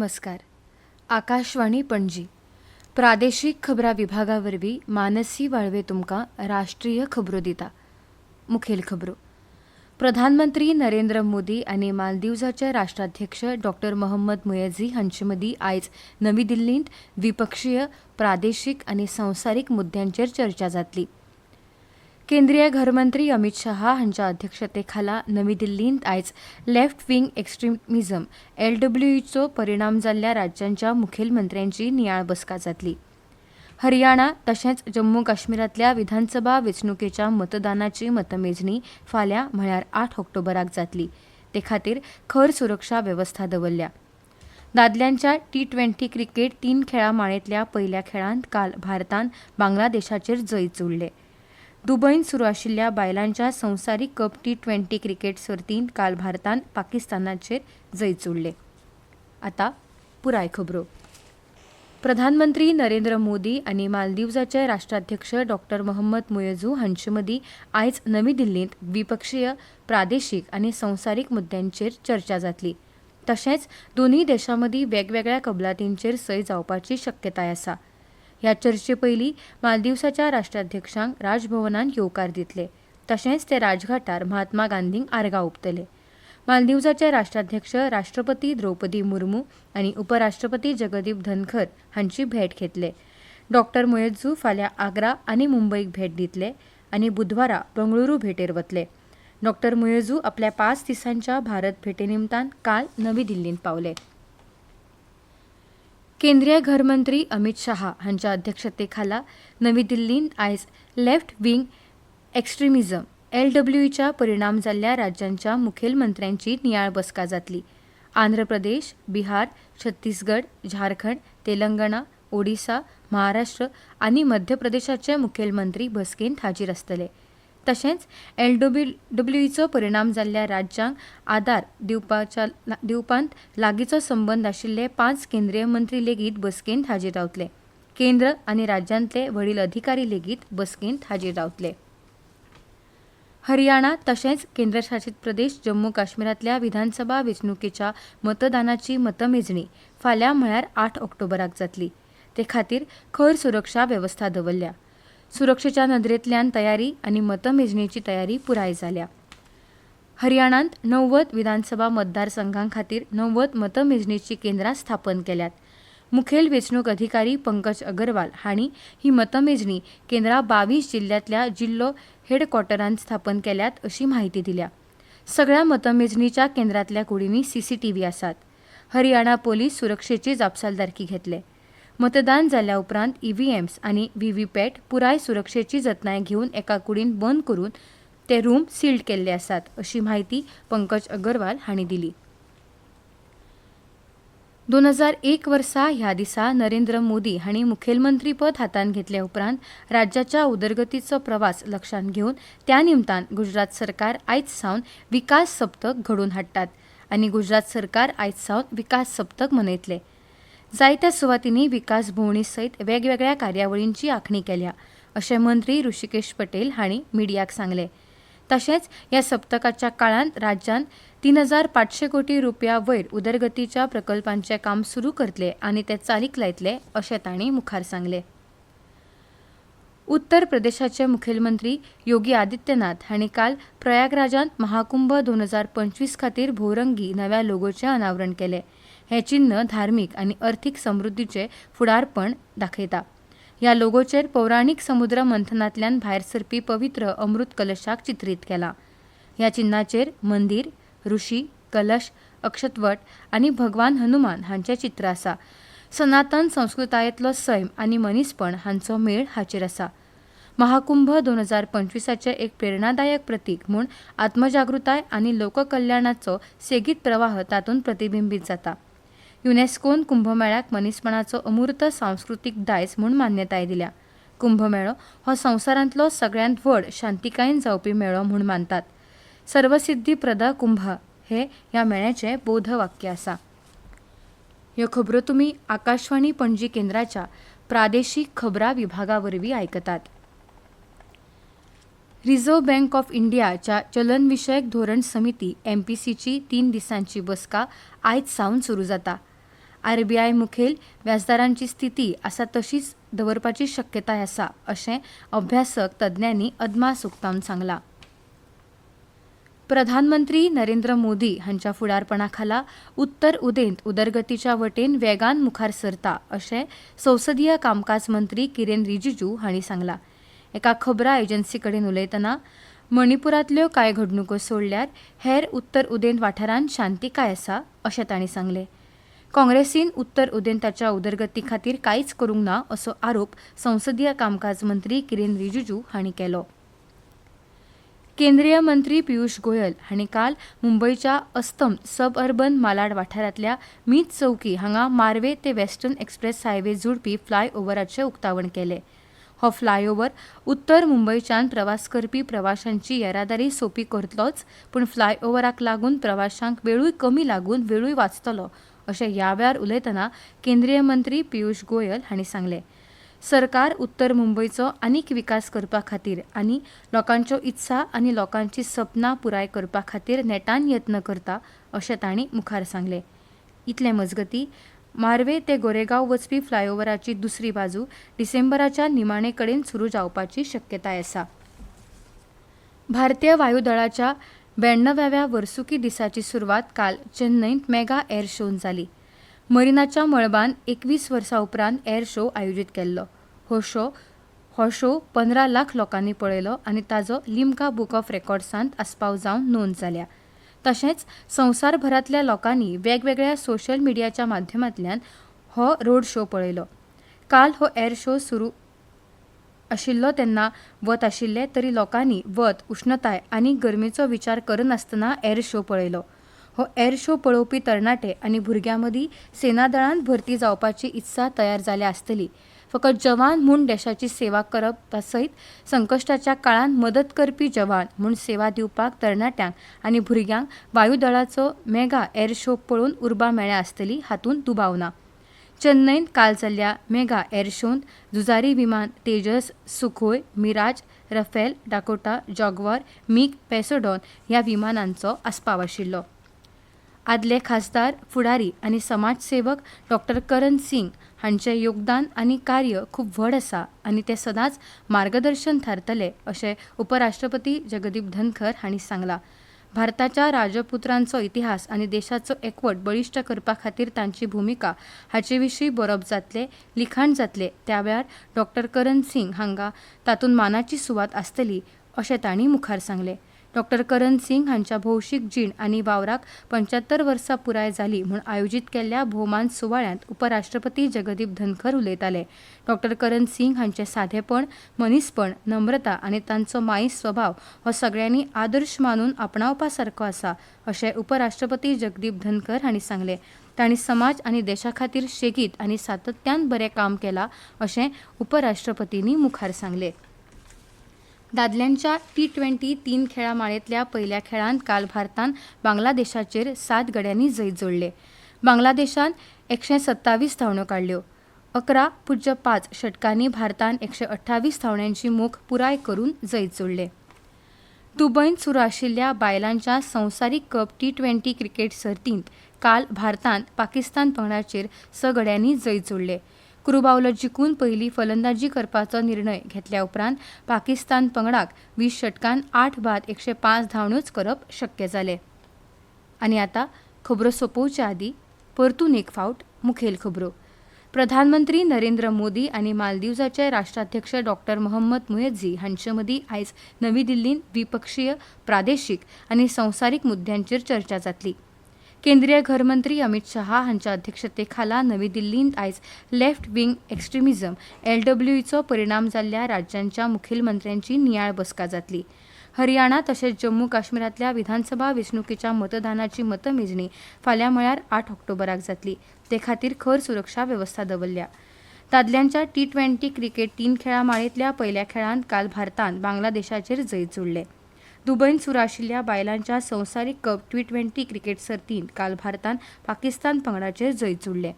नमस्कार. आकाशवाणी पणजी प्रादेशिक खबरां विभागावरवीं मानसी वाळवे तुमकां राष्ट्रीय खबरो दिता. मुखेल खबरो. प्रधानमंत्री नरेंद्र मोदी आनी मालदीवजाचे राष्ट्राध्यक्ष डॉ. मोहम्मद मुयझी हांचे मदीं आयज नवी दिल्लींत द्विपक्षीय प्रादेशीक आनी संवसारीक मुद्द्यांचेर चर्चा जातली. केंद्रीय घरमंत्री अमित शहा हांच्या अध्यक्षतेखाला नवी दिल्लींत आयज लेफ्ट विंग एक्स्ट्रीमिझम LWEचो परिणाम जाल्ल्या राज्यांच्या मुखेलमंत्र्यांची नियाळ बसका जातली. हरियाणा तशेंच जम्मू काश्मीरांतल्या विधानसभा वेंचणुकेच्या मतदानाची मतमेजणी फाल्यां म्हळ्यार 8 ऑक्टोबराक जातली. ते खातीर खर सुरक्षा वेवस्था दवरल्या. दादल्यांच्या T20 क्रिकेट 3 खेळां माळेंतल्या पयल्या खेळांत काल भारतान बांगलादेशाचेर जैत जोडले. दुबयंत सुरू आशिल्ल्या बायलांच्या संवसारीक कप T20 क्रिकेट सर्तींत काल भारतान पाकिस्तानाचेर जैत जोडले. आतां पुराय खबरो. प्रधानमंत्री नरेंद्र मोदी आनी मालदीवजाचे राष्ट्राध्यक्ष डॉ. मोहम्मद मुयझू हांचे मदीं आयज नवी दिल्लींत द्विपक्षीय प्रादेशीक आनी संवसारीक मुद्द्यांचेर चर्चा जातली. तशेंच दोनूय देशां मदीं वेगवेगळ्या कबलातींचेर सय जावपाची शक्यताय आसा. ह्या चर्चे पयलीं मालदीवसाच्या राष्ट्राध्यक्षांक राजभवनान येवकार दितले. तशेंच ते राजघाटार महात्मा गांधींक आर्गां ओंपतले. मालदीवजाचे राष्ट्राध्यक्ष राष्ट्रपती द्रौपदी मुर्मू आनी उपराष्ट्रपती जगदीप धनखर हांची भेट घेतले. डॉ. मुयझू फाल्यां आग्रा आनी मुंबईक भेट दितले आनी बुधवारा बंगळुरू भेटेर वतले. डॉ. मुयझू आपल्या 5 दिसांच्या भारत भेटे निमतान काल नवी दिल्लींत पावले. केंद्रीय घरमंत्री अमित शहा हांच्या अध्यक्षतेखाला नवी दिल्लींत आयज लेफ्ट विंग एक्स्ट्रीमिझम LWEच्या परिणाम जाल्ल्या राज्यांच्या मुखेलमंत्र्यांची नियाळ बसका जातली. आंध्र प्रदेश, बिहार, छत्तीसगड, झारखंड, तेलंगणा, ओडिशा, महाराष्ट्र आनी मध्य प्रदेशाचे मुखेलमंत्री बसकेंत हाजीर आसतले. तशेंच LWEचो परिणाम जाल्ल्या राज्यांक आदार दिवपांत लागींचो संबंद आशिल्ले 5 केंद्रीय मंत्री लेगीत बसकेंत हाजीर रावतले. केंद्र आनी राज्यांतले वडील अधिकारी लेगीत बसकेंत हाजीर रावतले. हरियाणा तशेंच केंद्रशासीत प्रदेश जम्मू काश्मीरांतल्या विधानसभा वेंचणुकेच्या मतदानाची मतमेजणी फाल्यां म्हळ्यार 8 ऑक्टोबराक जातली. ते खातीर खर सुरक्षा वेवस्था दवरल्या. सुरक्षेच्या नदरेंतल्यान तयारी आनी मतमेजणेची तयारी पुराय जाल्या. हरियाणांत 90 विधानसभा मतदारसंघां खातीर 90 मतमेजणेची केंद्रां स्थापन केल्यात. मुखेल वेंचणूक अधिकारी पंकज अग्रवाल हांणी ही मतमेजणी केंद्रां 22 जिल्ल्यांतल्या जिल्लो हेडक्वॉर्टरांत स्थापन केल्यात अशी माहिती दिल्या. सगळ्या मतमेजणीच्या केंद्रांतल्या कुडींनी CCTV आसात. हरियाणा पोलीस सुरक्षेची जापसालदारकी घेतले. मतदान जाल्या उपरांत EVMs आनी VVPAT पुराय सुरक्षेची जतनाय घेवन एका कुडींत बंद करून ते रूम सील्ड केल्ले आसात अशी माहिती पंकज अग्रवाल हांणी दिली. 2001 वर्सा ह्या दिसा नरेंद्र मोदी हांणी मुखेलमंत्रीपद हातांत घेतले उपरांत राज्याच्या उदरगतीचो प्रवास लक्षांत घेवन त्या निमतान गुजरात सरकार आयज सावन विकास सप्तक घडोवन हाडटात आनी गुजरात सरकार आयज सावन विकास सप्तक मनयतले. जायत्या सुवातींनी विकास भोंवडी सयत वेगवेगळ्या कार्यावळींची आंखणी केल्या अशें मंत्री ऋषिकेश पटेल हांणी मिडियाक सांगले. तशेंच ह्या सप्तकाच्या काळांत राज्यान 3500 कोटी रुपया वयर उदरगतीच्या प्रकल्पांचें काम सुरू करतले आनी ते चालीक लायतले अशें तांणी मुखार सांगले. उत्तर प्रदेशाचे मुखेलमंत्री योगी आदित्यनाथ हांणी काल प्रयागराजांत महाकुंभ 2025 खातीर भोवरंगी नव्या लोगोचें अनावरण केलें. हें चिन्ह धार्मीक आनी अर्थीक समृद्धीचें फुडारपण दाखयता. ह्या लोगोचेर पौराणीक समुद्र मंथनांतल्यान भायर सरपी पवित्र अमृत कलशाक चित्रीत केलां. ह्या चिन्हाचेर मंदीर, ऋषी, कलश, अक्षतवट आनी भगवान हनुमान हांचें चित्र आसा. सनातन संस्कृतायेंतलो सैम आनी मनीसपण हांचो मेळ हाचेर आसा. महाकुंभ 2025 एक प्रेरणादायक प्रतीक म्हूण आत्मजागृताय आनी लोककल्याणाचो सेगीत प्रवाह तातूंत प्रतिबिंबीत जाता. युनेस्कोन कुंभमेळ्याक मनीसपणाचो अमूर्त सांस्कृतीक दायज म्हूण मान्यताय दिल्या. कुंभमेळो हो संवसारांतलो सगळ्यांत व्हड शांतिकायेन जावपी मेळो म्हूण मानतात. सर्वसिद्धी-प्रद कुंभ हे ह्या मेळ्याचें बौध्द वाक्य आसा. ह्यो खबरो तुमी आकाशवाणी पणजी केंद्राच्या प्रादेशीक खबरां विभागावरवीं आयकतात. रिझर्व्ह बँक ऑफ इंडियाच्या चलनविशयक धोरण समिती MPCची 3 दिसांची बसका आयज सावन सुरू जाता. RBI मुखेल व्याजदरांची स्थिती आसा तशीच दवरपाची शक्यताय आसा अशें अभ्यासक तज्ञांनी अदमास उक्तावन सांगलां. प्रधानमंत्री नरेंद्र मोदी हांच्या फुडारपणाखाला उत्तर उदेंत उदरगतीच्या वटेन वेगान मुखार सरता अशें संसदीय कामकाज मंत्री किरेन रिजिजू हांणी सांगलां. एका खबरां एजन्सी कडेन उलयतना मणिपुरांतल्यो कांय घडणुको सोडल्यार हेर उत्तर उदेंत वाठारांत शांतिकाय आसा अशें तांणी सांगलें. काँग्रेसीन उत्तर उदेंताच्या उदरगती खातीर कांयच करूंक ना असो आरोप संसदीय कामकाज मंत्री किरेन रिजिजू हांणी केलो. केंद्रीय मंत्री पियुष गोयल हांणी काल मुंबयच्या अस्तम सब अर्बन मालाड वाठारांतल्या मीत चौकी हांगा मार्वे ते वेस्टर्न एक्सप्रेस हायवे जोडपी फ्लायओव्हराचें उक्तावण केलें. हो फ्लायओव्हर उत्तर मुंबयच्यान प्रवास करपी प्रवाशांची येरादारी सोंपी करतलोच, पूण फ्लायओव्हराक लागून प्रवाशांक वेळूय कमी लागून वेळूय वाचतलो अशें ह्या वेळार उलयतना केंद्रीय मंत्री पियुष गोयल हांणी सांगलें. सरकार उत्तर मुंबयचो आनीक विकास करपा खातीर आनी लोकांच्यो इत्सा आनी लोकांची सपनां पुराय करपा खातीर नेटान यत्न करता अशें तांणी मुखार सांगलें. इतले मजगतीं मार्वे ते गोरेगांव वचपी फ्लायओव्हराची दुसरी बाजू डिसेंबराच्या निमाणे कडेन सुरू जावपाची शक्यताय आसा. भारतीय वायूदळाच्या 92व्या वर्सुकी दिसाची सुरवात काल चेन्नईंत मेगा एअर शोन जाली. मरिनाच्या मळबान 21 वर्सां उपरांत एअर शो आयोजीत केल्लो. हो शो 15 लाख लोकांनी पळयलो आनी ताचो लिम्का बूक ऑफ रेकॉर्ड्सांत आस्पाव जावन नोंद जाल्या. तशेंच संवसारभरांतल्या लोकांनी वेगवेगळ्या सोशल मिडियाच्या माध्यमांतल्यान हो रोड शो पळयलो. काल हो एअर शो सुरू आशिल्लो तेन्ना वत आशिल्ले तरी लोकांनी वत, उश्णताय आनी गरमेचो विचार करनासतना एअर शो पळयलो. हो एअर शो पळोवपी तरणाटे आनी भुरग्यां मदीं सेनादळांत भरती जावपाची इत्सा तयार जाल्या आसतली. फकत जवान म्हूण देशाची सेवा करप तसयत संकश्टाच्या काळांत मदत करपी जवान म्हूण सेवा दिवपाक तरणाट्यांक आनी भुरग्यांक वायूदळाचो मेगा एअर शो पळोवन उर्बा मेळ्ळ्या आसतली हातूंत दुबाव ना. चेन्नईंत काल जाल्ल्या मेगा एअर शोंत झुजारी विमान Tejas, Sukhoi, Mirage, Rafale, Dakota, Jaguar, MiG, Poseidon ह्या विमानांचो आस्पाव आशिल्लो. आदले खासदार, फुडारी आनी समाजसेवक डॉ. करण सिंग हांचें योगदान आनी कार्य खूब व्हड आसा आनी ते सदांच मार्गदर्शन थारतले अशें उपराष्ट्रपती जगदीप धनखर हांणी सांगलां. भारताच्या राजपुत्रांचो इतिहास आनी देशाचो एकवट बळिश्ट करपा खातीर तांची भुमिका हाचे विशीं बरोवप जातलें, लिखाण जातलें त्या वेळार डॉ. करण सिंग हांकां तातूंत मानाची सुवात आसतली अशें तांणी मुखार सांगलें. डॉ. करण सिंग हांच्या भौशीक जीण आनी वावराक 75 वर्सां पुराय जाली म्हूण आयोजीत केल्ल्या भोवमान सुवाळ्यांत उपराष्ट्रपती जगदीप धनखर उलयताले. डॉ. करण सिंग हांचें सादेपण, मनीसपण, नम्रता आनी तांचो मायी स्वभाव हो सगळ्यांनी आदर्श मानून आपणावपा सारको आसा अशें उपराष्ट्रपती जगदीप धनखर हांणी सांगलें. तांणी समाज आनी देशा खातीर शेगीत आनी सातत्यान बरें काम केलां अशें उपराष्ट्रपतींनी मुखार सांगलें. दादल्यांच्या T20 तीन खेळा माळेंतल्या पयल्या खेळांत काल भारतान बांगलादेशाचेर 7 गड्यांनी जैत जोडले. बांगलादेशान 127 धांवड्यो काडल्यो. 11.5 षटकांनी भारतान 128 धांवड्यांची मोख पुराय करून जैत जोडले. दुबयंत सुरू आशिल्ल्या बायलांच्या संवसारीक कप T20 क्रिकेट सर्तींत काल भारतान पाकिस्तान पंगडाचेर 6 गड्यांनी जैत जोडले. कुरुबावलो जिखून पयली फलंदाजी करपाचो निर्णय घेतल्या उपरांत पाकिस्तान पंगडाक 20 षटकांत 8 बाद 105 धांवड्योच करप शक्य जालें. आनी आतां खबरो सोंपोवचे आदीं परतून एक फावट मुखेल खबरो. प्रधानमंत्री नरेंद्र मोदी आनी मालदीवजाचे राष्ट्राध्यक्ष डॉ. मोहम्मद मुएझ्झी हांचे मदीं आयज नवी दिल्लींत द्विपक्षीय, प्रादेशीक आनी संवसारीक मुद्द्यांचेर चर्चा जातली. केंद्रीय घरमंत्री अमित शहा हांच्या अध्यक्षतेखाला नवी दिल्लींत आयज लेफ्ट विंग एक्स्ट्रीमिझम LWEचो परिणाम जाल्ल्या राज्यांच्या मुखेलमंत्र्यांची नियाळ बसका जातली. हरियाणा तशेंच जम्मू काश्मीरांतल्या विधानसभा वेंचणुकेच्या मतदानाची मतमेजणी फाल्यां म्हळ्यार 8 ऑक्टोबराक जातली. ते खातीर खर सुरक्षा वेवस्था दवरल्या. दादल्यांच्या T20 क्रिकेट 3 खेळा माळेंतल्या पयल्या खेळांत काल भारतान बांगलादेशाचेर जैत जोडले. दुबयंत सुरू आशिल्ल्या बायलांच्या संवसारीक कप T20 क्रिकेट सर्तींत काल भारतान पाकिस्तान पंगडाचेर जैत जोडले.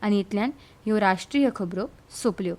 आनी इतल्यान ह्यो राष्ट्रीय खबरो सोंपल्यो.